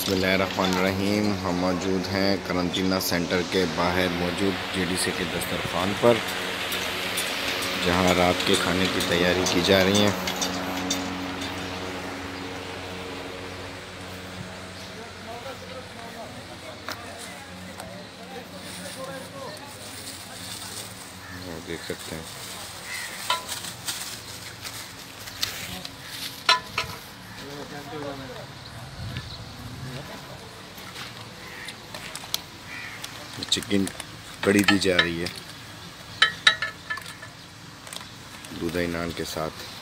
बिस्मिल्लाहिर्रहमानिर्रहीम। हम मौजूद हैं करंतना सेंटर के बाहर मौजूद जीडीसी के दस्तरखान पर, जहां रात के खाने की तैयारी की जा रही है। आप देख सकते हैं चिकन कड़ी दी जा रही है दूध नान के साथ।